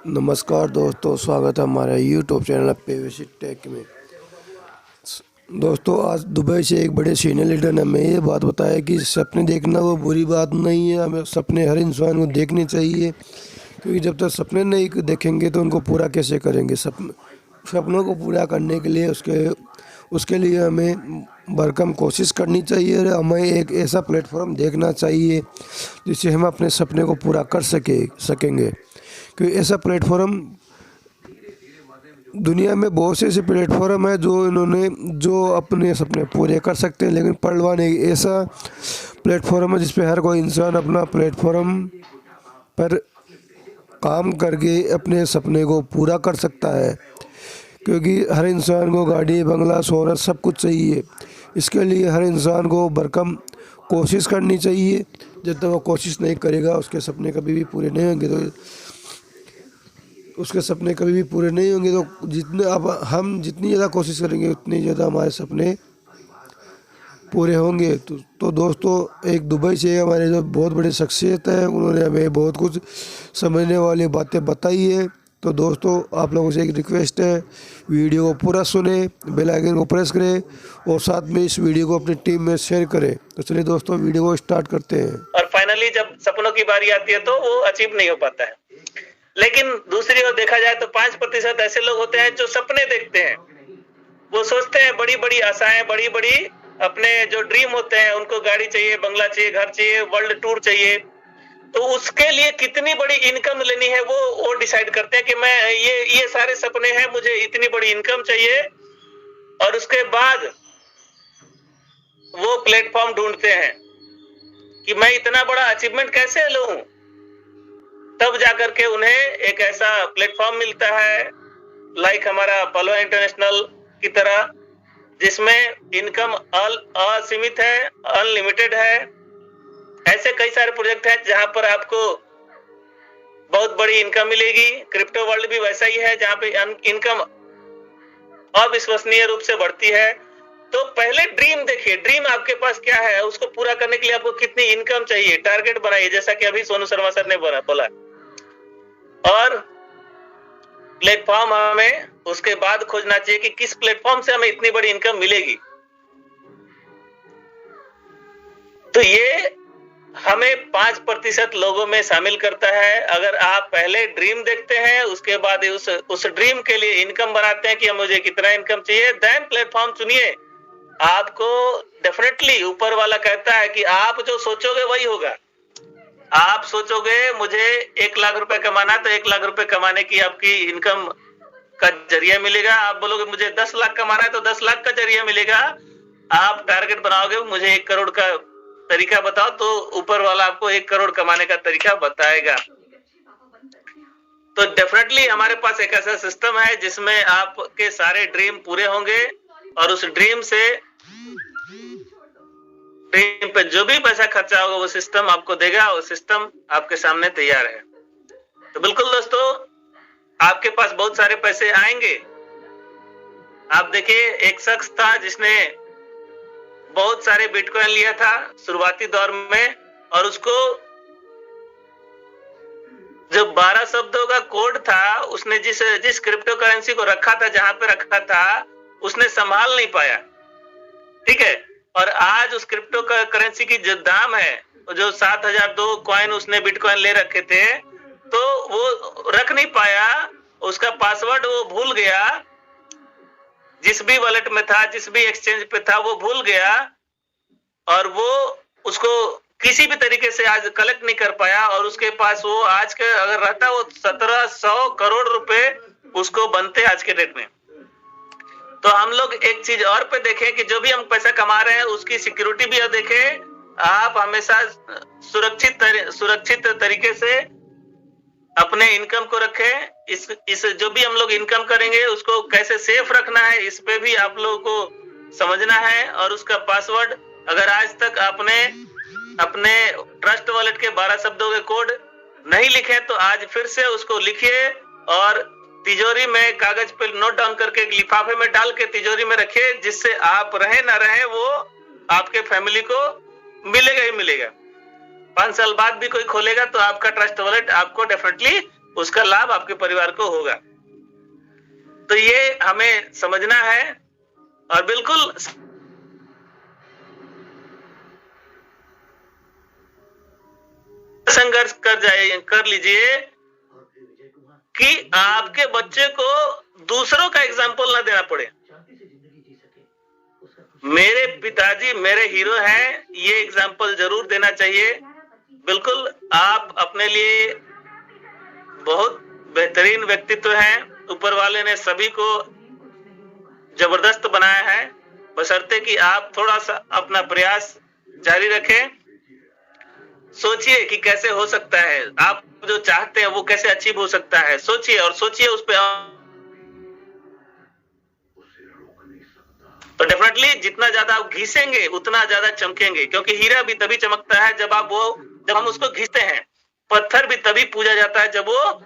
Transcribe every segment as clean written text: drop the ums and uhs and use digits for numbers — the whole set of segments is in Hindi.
नमस्कार दोस्तों, स्वागत है हमारे यूट्यूब चैनल पीवीसी टेक में। दोस्तों, आज दुबई से एक बड़े सीनियर लीडर ने हमें ये बात बताया कि सपने देखना वो बुरी बात नहीं है। हमें सपने हर इंसान को देखने चाहिए, क्योंकि जब तक सपने नहीं देखेंगे तो उनको पूरा कैसे करेंगे। सपनों को पूरा करने के लिए उसके लिए हमें भरकम कोशिश करनी चाहिए और हमें एक ऐसा प्लेटफॉर्म देखना चाहिए जिससे हम अपने सपने को पूरा कर सकेंगे। क्योंकि ऐसा प्लेटफॉर्म दुनिया में बहुत से ऐसे प्लेटफॉर्म है जो अपने सपने पूरे कर सकते हैं, लेकिन पलवान एक ऐसा प्लेटफॉर्म है जिसपे हर कोई इंसान अपना प्लेटफॉर्म पर काम करके अपने सपने को पूरा कर सकता है। क्योंकि हर इंसान को गाड़ी, बंगला, शोहरत सब कुछ चाहिए। इसके लिए हर इंसान को भरकम कोशिश करनी चाहिए। जब तक वो कोशिश नहीं करेगा उसके सपने कभी भी पूरे नहीं होंगे। तो हम जितनी ज़्यादा कोशिश करेंगे उतनी ज़्यादा हमारे सपने पूरे होंगे। तो दोस्तों, एक दुबई से हमारे जो बहुत बड़ी शख्सियत है, उन्होंने हमें बहुत कुछ समझने वाली बातें बताई है। तो दोस्तों, आप लोगों से एक रिक्वेस्ट है, वीडियो को पूरा सुने, बेल आइकन को प्रेस करें और साथ में इस वीडियो को अपनी टीम में शेयर करें। तो चलिए दोस्तों, वीडियो को स्टार्ट करते हैं। और फाइनली जब सपनों की बारी आती है तो वो अचीव नहीं हो पाता है। लेकिन दूसरी ओर देखा जाए तो 5% ऐसे लोग होते हैं जो सपने देखते हैं। वो सोचते हैं बड़ी बड़ी आशाएं, बड़ी बड़ी अपने जो ड्रीम होते हैं, उनको गाड़ी चाहिए, बंगला चाहिए, घर चाहिए, वर्ल्ड टूर चाहिए। तो उसके लिए कितनी बड़ी इनकम लेनी है वो डिसाइड करते हैं कि मैं ये सारे सपने हैं, मुझे इतनी बड़ी इनकम चाहिए। और उसके बाद वो प्लेटफॉर्म ढूंढते हैं कि मैं इतना बड़ा अचीवमेंट कैसे लूं। तब जाकर के उन्हें एक ऐसा प्लेटफॉर्म मिलता है, लाइक हमारा पलवा इंटरनेशनल की तरह, जिसमें इनकम असीमित है, अनलिमिटेड है। ऐसे कई सारे प्रोजेक्ट हैं जहां पर आपको बहुत बड़ी इनकम मिलेगी। क्रिप्टो वर्ल्ड भी वैसा ही है, जहां पे इनकम अविश्वसनीय रूप से बढ़ती है। तो पहले ड्रीम देखिए, ड्रीम आपके पास क्या है, उसको पूरा करने के लिए आपको कितनी इनकम चाहिए, टारगेट बनाइए, जैसा कि अभी सोनू शर्मा सर ने बोला। और प्लेटफॉर्म हमें उसके बाद खोजना चाहिए कि किस प्लेटफॉर्म से हमें इतनी बड़ी इनकम मिलेगी। तो ये हमें 5% लोगों में शामिल करता है। अगर आप पहले ड्रीम देखते हैं, उसके बाद उस ड्रीम के लिए इनकम बनाते हैं कि मुझे कितना इनकम चाहिए, देन प्लेटफॉर्म चुनिए। आपको डेफिनेटली ऊपर वाला कहता है कि आप जो सोचोगे वही होगा। आप सोचोगे मुझे 1 लाख रुपए कमाना, तो 1 लाख रुपए कमाने की आपकी इनकम का जरिया मिलेगा। आप बोलोगे मुझे 10 लाख कमाना है, तो 10 लाख का जरिया मिलेगा। आप टारगेट बनाओगे मुझे 1 करोड़ का तरीका बताओ, तो ऊपर वाला आपको 1 करोड़ कमाने का तरीका बताएगा। तो डेफिनेटली हमारे पास एक ऐसा सिस्टम है जिसमें आपके सारे ड्रीम पूरे होंगे और उस ड्रीम पे जो भी पैसा खर्चा होगा वो सिस्टम आपको देगा। वो सिस्टम आपके सामने तैयार है। तो बिल्कुल दोस्तों, आपके पास बहुत सारे पैसे आएंगे। आप देखिए, एक शख्स था जिसने बहुत सारे बिटकॉइन लिया था शुरुआती दौर में, और उसको जो 12 शब्दों का कोड था, उसने जिस क्रिप्टो करेंसी को रखा था, जहां पे रखा था, उसने संभाल नहीं पाया। ठीक है। और आज उस क्रिप्टो करेंसी की जो दाम है, जो 7002 कॉइन उसने बिटकॉइन ले रखे थे, तो वो रख नहीं पाया। उसका पासवर्ड वो भूल गया, जिस भी वॉलेट में था, जिस भी एक्सचेंज पे था, वो भूल गया। और वो उसको किसी भी तरीके से आज कलेक्ट नहीं कर पाया। और उसके पास वो आज के अगर रहता, वो 1700 करोड़ रुपए उसको बनते आज के डेट में। तो हम लोग एक चीज और पे देखें कि जो भी हम पैसा कमा रहे हैं उसकी सिक्योरिटी भी देखें। आप हमेशा सुरक्षित तरीके से अपने इनकम को रखें। इस जो भी हम लोग इनकम करेंगे उसको कैसे सेफ रखना है, इस पे भी आप लोगों को समझना है। और उसका पासवर्ड, अगर आज तक आपने अपने ट्रस्ट वॉलेट के 12 शब्दों के कोड नहीं लिखे, तो आज फिर से उसको लिखिए और तिजोरी में कागज पे नोट डाउन करके लिफाफे में डाल के तिजोरी में रखिए, जिससे आप रहे ना रहे वो आपके फैमिली को मिलेगा ही मिलेगा। 5 साल बाद भी कोई खोलेगा तो आपका ट्रस्ट वॉलेट आपको डेफिनेटली उसका लाभ आपके परिवार को होगा। तो ये हमें समझना है और बिल्कुल संघर्ष कर लीजिए कि आपके बच्चे को दूसरों का एग्जाम्पल ना देना पड़े। मेरे पिताजी मेरे हीरो हैं, ये एग्जाम्पल जरूर देना चाहिए। बिल्कुल आप अपने लिए बहुत बेहतरीन व्यक्तित्व हैं, ऊपर वाले ने सभी को जबरदस्त बनाया है, बशर्ते कि आप थोड़ा सा अपना प्रयास जारी रखें। सोचिए कि कैसे हो सकता है, आप जो चाहते हैं वो कैसे अचीव हो सकता है। सोचिए और सोचिए उस पर। तो डेफिनेटली जितना ज्यादा आप घिसेंगे उतना ज्यादा चमकेंगे, क्योंकि हीरा भी तभी चमकता है जब हम उसको घिसते हैं। पत्थर भी तभी पूजा जाता है जब वो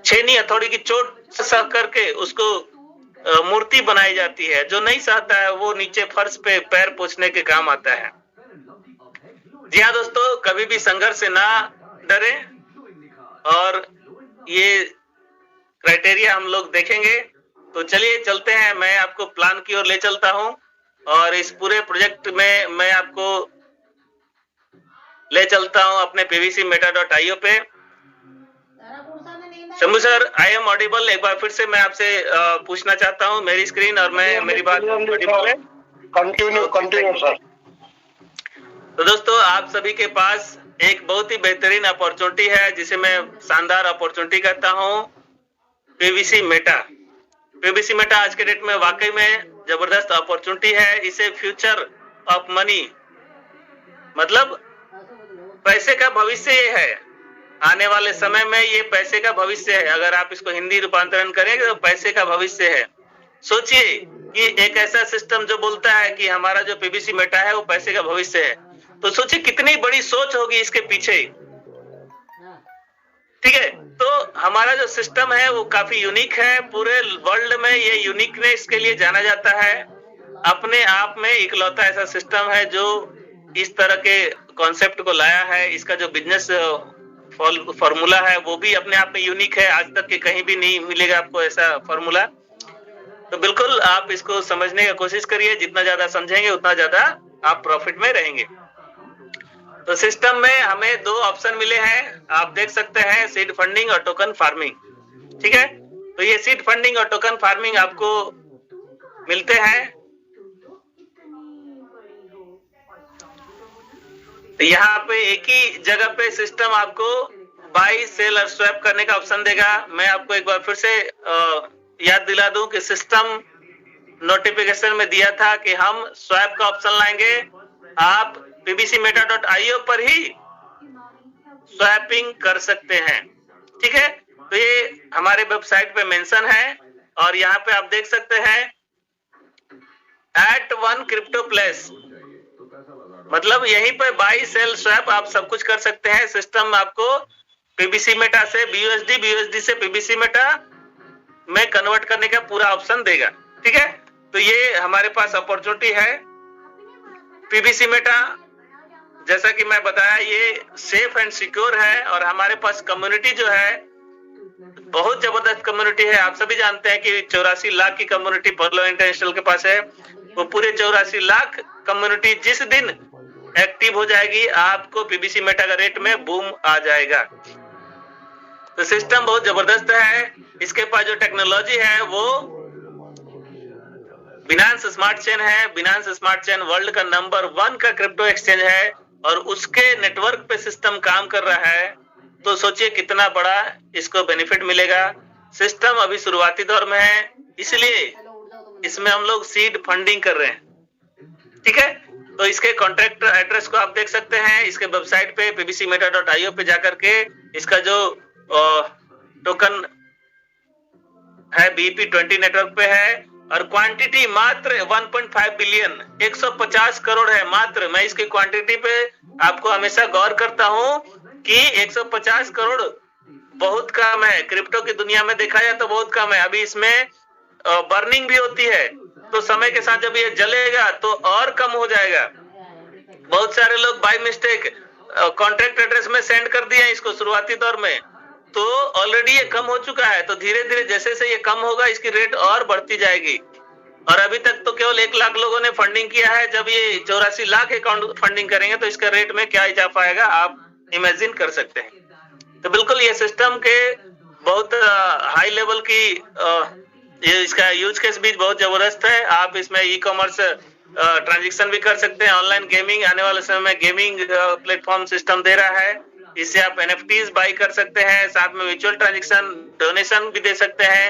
छेनी हथौड़ी की चोट सह करके उसको मूर्ति बनाई जाती है। जो नहीं सहता है वो नीचे फर्श पे पैर पोंछने के काम आता है। जी हाँ दोस्तों, कभी भी संघर्ष से ना डरे और ये क्राइटेरिया हम लोग देखेंगे। तो चलिए चलते हैं, मैं आपको प्लान की ओर ले चलता हूं और इस पूरे प्रोजेक्ट में मैं आपको ले चलता हूं अपने pvcmeta.io पे। Shambhu sir, I am audible? एक बार फिर से मैं आपसे पूछना चाहता हूं, मेरी स्क्रीन और मेरी बात ऑडिबल है? Continue sir. तो दोस्तों, आप सभी के पास एक बहुत ही बेहतरीन अपॉर्चुनिटी है, जिसे मैं शानदार अपॉर्चुनिटी कहता हूं, पीवीसी मेटा। पीवीसी मेटा आज के डेट में वाकई में जबरदस्त अपॉर्चुनिटी है। इसे फ्यूचर ऑफ मनी, मतलब पैसे का भविष्य ये है। आने वाले समय में ये पैसे का भविष्य है। अगर आप इसको हिंदी रूपांतरण करेंगे तो पैसे का भविष्य है। सोचिए कि एक ऐसा सिस्टम जो बोलता है कि हमारा जो पीवीसी मेटा है वो पैसे का भविष्य है, तो सोचिए कितनी बड़ी सोच होगी इसके पीछे। ठीक है, तो हमारा जो सिस्टम है वो काफी यूनिक है। पूरे वर्ल्ड में ये यूनिकनेस के लिए जाना जाता है। अपने आप में इकलौता ऐसा सिस्टम है जो इस तरह के कॉन्सेप्ट को लाया है। इसका जो बिजनेस फॉर्मूला है वो भी अपने आप में यूनिक है। आज तक के कहीं भी नहीं मिलेगा आपको ऐसा फॉर्मूला। तो बिल्कुल आप इसको समझने की कोशिश करिए। जितना ज्यादा समझेंगे उतना ज्यादा आप प्रॉफिट में रहेंगे। तो सिस्टम में हमें दो ऑप्शन मिले हैं, आप देख सकते हैं, सीड फंडिंग और टोकन फार्मिंग। ठीक है, तो ये सीड फंडिंग और टोकन फार्मिंग आपको मिलते हैं। यहाँ पे एक ही जगह पे सिस्टम आपको बाई, सेल और स्वैप करने का ऑप्शन देगा। मैं आपको एक बार फिर से याद दिला दूं कि सिस्टम नोटिफिकेशन में दिया था कि हम स्वैप का ऑप्शन लाएंगे। आप pvcmeta.io पर ही स्वैपिंग कर सकते हैं। ठीक है, तो ये हमारे वेबसाइट पे मेंशन है और यहाँ पे आप देख सकते हैं @1 क्रिप्टो प्लेस, मतलब यहीं पे बाई, सेल, स्वैप आप सब कुछ कर सकते हैं। सिस्टम आपको पीवीसी मेटा से BUSD, BUSD से पीवीसी मेटा में कन्वर्ट करने का पूरा ऑप्शन देगा। ठीक है, तो ये हमारे पास अपॉर्चुनिटी है। पीवीसी मेटा, जैसा कि मैं बताया, ये सेफ एंड सिक्योर है और हमारे पास कम्युनिटी जो है बहुत जबरदस्त कम्युनिटी है। आप सभी जानते हैं कि 84 लाख की कम्युनिटी पर्लो इंटरनेशनल के पास है। वो पूरे 84 लाख कम्युनिटी जिस दिन एक्टिव हो जाएगी, आपको पीवीसी मेटा का रेट में बूम आ जाएगा। तो सिस्टम बहुत जबरदस्त है। इसके पास जो टेक्नोलॉजी है वो बिनांस स्मार्ट चेन है। बिनांस स्मार्ट चेन वर्ल्ड का नंबर 1 का क्रिप्टो एक्सचेंज है और उसके नेटवर्क पे सिस्टम काम कर रहा है। तो सोचिए कितना बड़ा इसको बेनिफिट मिलेगा। सिस्टम अभी शुरुआती दौर में है, इसलिए इसमें हम लोग सीड फंडिंग कर रहे हैं। ठीक है, तो इसके कॉन्ट्रैक्ट एड्रेस को आप देख सकते हैं इसके वेबसाइट पे pvcmeta.io पे जाकर के। इसका जो टोकन है BEP20 नेटवर्क पे है और क्वांटिटी मात्र 1.5 बिलियन, 150 करोड़ है मात्र। मैं इसकी क्वांटिटी पे आपको हमेशा गौर करता हूं कि 150 करोड़ बहुत कम है। क्रिप्टो की दुनिया में देखा जाए तो बहुत कम है। अभी इसमें बर्निंग भी होती है, तो समय के साथ जब ये जलेगा तो और कम हो जाएगा। बहुत सारे लोग बाय मिस्टेक कॉन्ट्रैक्ट एड्रेस में सेंड कर दिया इसको शुरुआती दौर में, तो ऑलरेडी ये कम हो चुका है। तो धीरे धीरे जैसे जैसे ये कम होगा इसकी रेट और बढ़ती जाएगी। और अभी तक तो केवल 1 लाख लोगों ने फंडिंग किया है, जब ये 84 लाख अकाउंट फंडिंग करेंगे तो इसका रेट में क्या इजाफा आएगा आप इमेजिन कर सकते हैं। तो बिल्कुल ये सिस्टम के बहुत हाई लेवल की ये इसका यूज केस भी बहुत जबरदस्त है। आप इसमें ई कॉमर्स ट्रांजेक्शन भी कर सकते हैं, ऑनलाइन गेमिंग आने वाले समय में गेमिंग प्लेटफॉर्म सिस्टम दे रहा है। इससे आप NFTs बाई कर सकते हैं, साथ में म्यूचुअल ट्रांजेक्शन डोनेशन भी दे सकते हैं।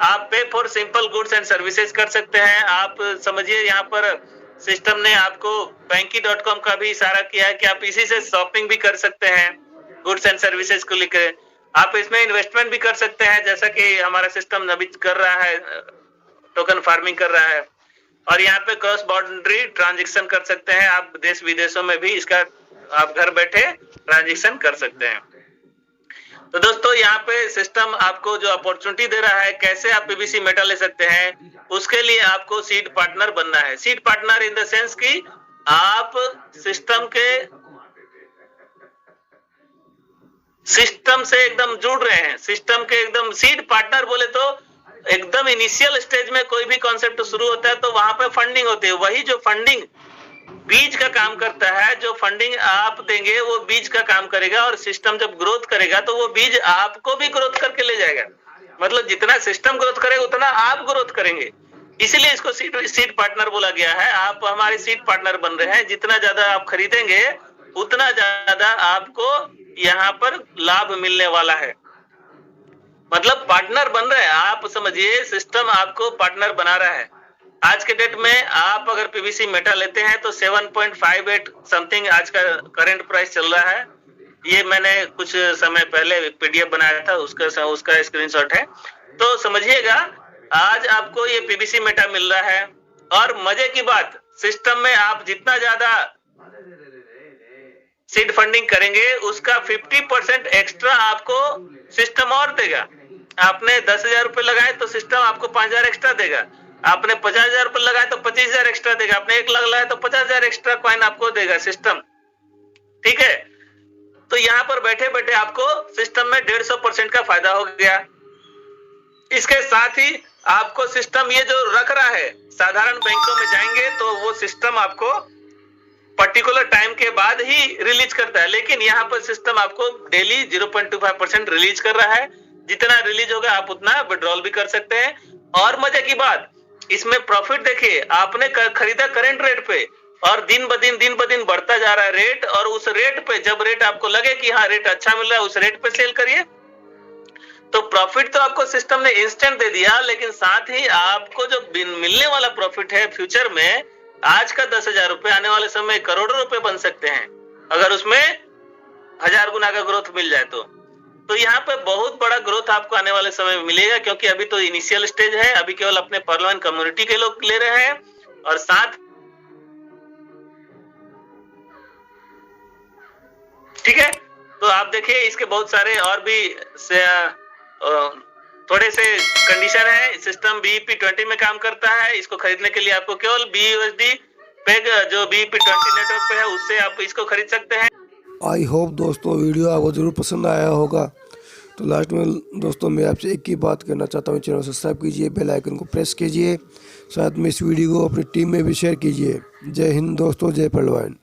आप पे for simple goods and services कर सकते हैं। आप समझिए यहाँ पर सिस्टम ने आपको banky.com का भी इशारा किया है कि आप इसी से शॉपिंग भी कर सकते हैं गुड्स एंड सर्विसेज को लेकर। आप इसमें इन्वेस्टमेंट भी कर सकते हैं, जैसा कि हमारा सिस्टम अभी कर रहा है, टोकन फार्मिंग कर रहा है। और यहाँ पे क्रॉस बाउंड्री ट्रांजेक्शन कर सकते हैं, आप देश विदेशों में भी इसका आप घर बैठे ट्रांजेक्शन कर सकते हैं। तो दोस्तों यहाँ पे सिस्टम आपको जो अपॉर्चुनिटी दे रहा है कैसे आप PBC मेटा ले सकते हैं, उसके लिए आपको सीड पार्टनर बनना है। Seed partner in the sense कि आप सिस्टम से एकदम जुड़ रहे हैं, सिस्टम के एकदम सीड पार्टनर बोले तो एकदम इनिशियल स्टेज में कोई भी कॉन्सेप्ट शुरू होता है तो वहां पे फंडिंग होती है। वही जो फंडिंग बीज का काम करता है, जो फंडिंग आप देंगे वो बीज का काम करेगा, और सिस्टम जब ग्रोथ करेगा तो वो बीज आपको भी ग्रोथ करके ले जाएगा। मतलब जितना सिस्टम ग्रोथ करेगा उतना आप ग्रोथ करेंगे, इसीलिए इसको सीड पार्टनर बोला गया है। आप हमारे सीड पार्टनर बन रहे हैं, जितना ज्यादा आप खरीदेंगे उतना ज्यादा आपको यहाँ पर लाभ मिलने वाला है। मतलब पार्टनर बन रहे हैं आप, समझिए सिस्टम आपको पार्टनर बना रहा है। आज के डेट में आप अगर PBC मेटा लेते हैं तो 7.58 समथिंग आज का करंट प्राइस चल रहा है। ये मैंने कुछ समय पहले PDF बनाया था, उसका स्क्रीनशॉट है। तो समझिएगा आज आपको ये PBC मेटा मिल रहा है। और मजे की बात, सिस्टम में आप जितना ज्यादा सीड फंडिंग करेंगे उसका 50% एक्स्ट्रा आपको सिस्टम और देगा। आपने 10,000 रुपए लगाए तो सिस्टम आपको 5,000 एक्स्ट्रा देगा। आपने 50,000 रुपए लगाए तो 25,000 एक्स्ट्रा देगा। आपने 1 लाख लगाया तो 50,000 एक्स्ट्रा कॉइन आपको देगा सिस्टम। ठीक है, तो यहाँ पर बैठे बैठे आपको सिस्टम में 150% का फायदा हो गया। इसके साथ ही आपको सिस्टम ये जो रख रहा है, साधारण बैंकों में जाएंगे तो वो सिस्टम आपको पर्टिकुलर टाइम के बाद ही रिलीज करता है, लेकिन यहाँ पर सिस्टम आपको डेली 0.25% रिलीज कर रहा है। जितना रिलीज होगा आप उतना विड्रॉल भी कर सकते हैं। और मजे की बात, इसमें प्रॉफिट देखिए, आपने खरीदा करंट रेट पे और दिन ब दिन बढ़ता जा रहा है रेट, और उस रेट पे जब रेट आपको लगे कि हाँ रेट अच्छा मिल रहा है उस रेट पे सेल करिए। तो प्रॉफिट तो आपको सिस्टम ने इंस्टेंट दे दिया, लेकिन साथ ही आपको जो मिलने वाला प्रॉफिट है फ्यूचर में, आज का 10,000 रुपए आने वाले समय करोड़ों रुपए बन सकते हैं अगर उसमें 1000 गुना का ग्रोथ मिल जाए तो यहाँ पे बहुत बड़ा ग्रोथ आपको आने वाले समय में मिलेगा, क्योंकि अभी तो इनिशियल स्टेज है, अभी केवल अपने परलवान कम्युनिटी के लोग ले रहे हैं। और साथ ठीक है, तो आप देखिए इसके बहुत सारे और भी थोड़े से कंडीशन है। सिस्टम BEP20 में काम करता है। इसको खरीदने के लिए आपको केवल BUSD पेग जो BEP20 नेटवर्क पे है उससे आप इसको खरीद सकते हैं। आई होप दोस्तों वीडियो आपको ज़रूर पसंद आया होगा। तो लास्ट में दोस्तों मैं आपसे एक ही बात करना चाहता हूँ, चैनल सब्सक्राइब कीजिए, बेल आइकन को प्रेस कीजिए, साथ में इस वीडियो को अपनी टीम में भी शेयर कीजिए। जय हिंद दोस्तों, जय पहलवान।